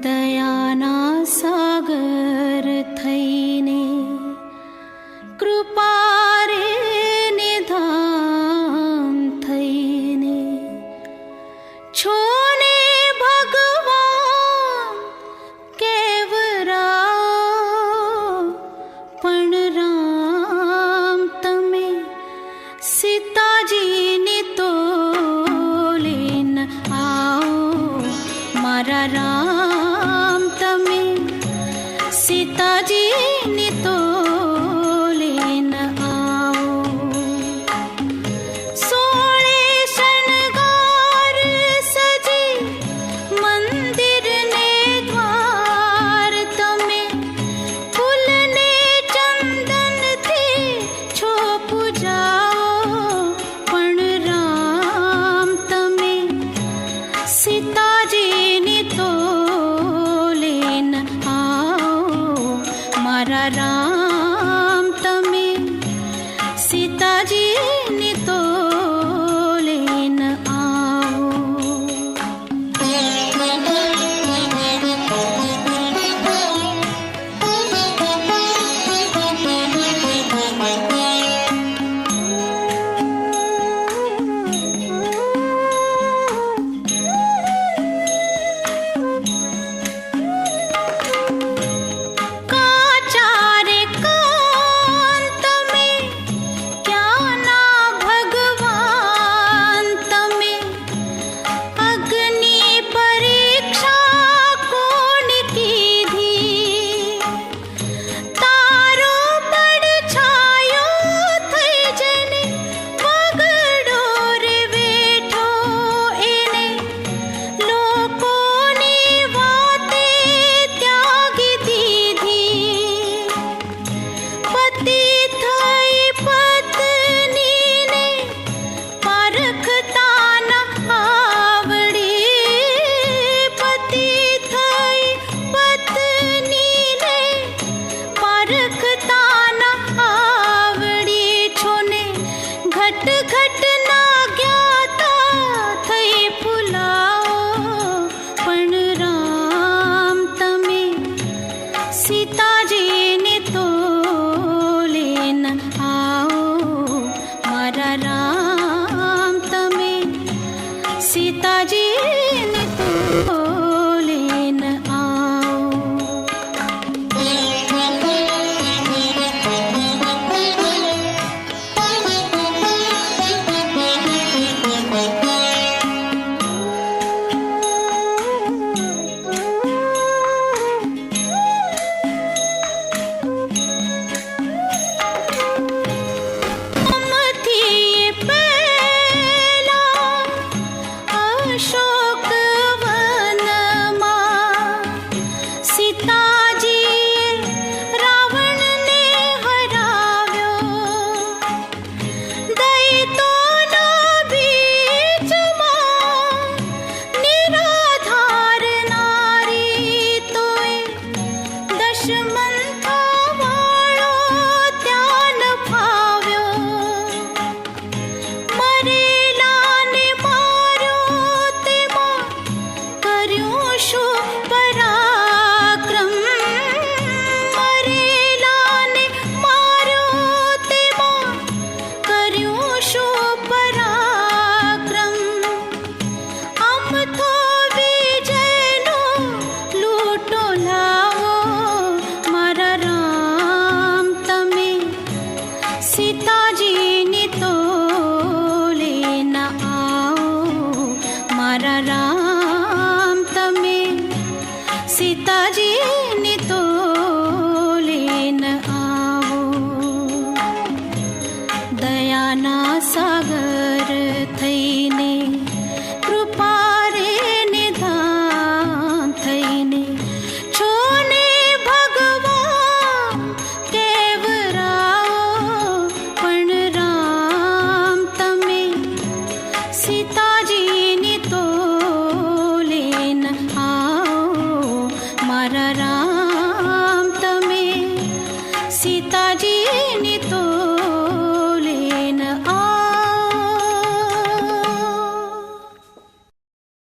દયાના સાગર થઈને કૃપા રે નિધાન થઈને છોને ભગવાન કેવરા પણ રામ તમે સીતાજીને તો લઈને આવો મારા રામ તમે સીતાજીને તો લઈને આવો સોળે શણગાર સજી મંદિરને દ્વાર તમે ફૂલને ચંદનથી છો પૂજાઓ પણ રામ તમે સીતાજીને તો લઈને આવો મારા રામ તમે સીતાજીને તો લઈને કાચારે કાન તમે ક્યાંના ભગવાન તમે અગ્નિ પરીક્ષા કોણ કીધી તારો પડછાયો થઈ જને વગડો રે બેઠો એને લોકોની વાતે ત્યાગી દીધી પતિ થઈ પત્નીને પારખતા ન આવડે પતિ થઈ પત્નીને પારખતા ન આવડે છોને ઘટ ઘટ ના જ્ઞાતા થઈ ફૂલાઓ પણ રામ તમે સીતાજીને તો લઈને આવો મારા રામ તમે સીતાજીને તો લઈને મમથી પહેલા અશોક વનમાં સીતાજીએ રાવણને હરાવ્યો દૈત્યોના બીચમાં નિરાધાર નારી તોય દશમંથા વાળો ત્યાં ન ફાવ્યો મરેલાને માર્યો તેમાં કર્યું શું પરાક્રમ મરેલાને માર્યો તેમાં કર્યું શું પરાક્રમ આમ તો વિજયનો લૂંટો લાવો મારા રામ તમે સીતાજીને તો લઈને આવો મારા રામ તમે સીતાજીને તો લઈને આવો દયાના સાગર થઈને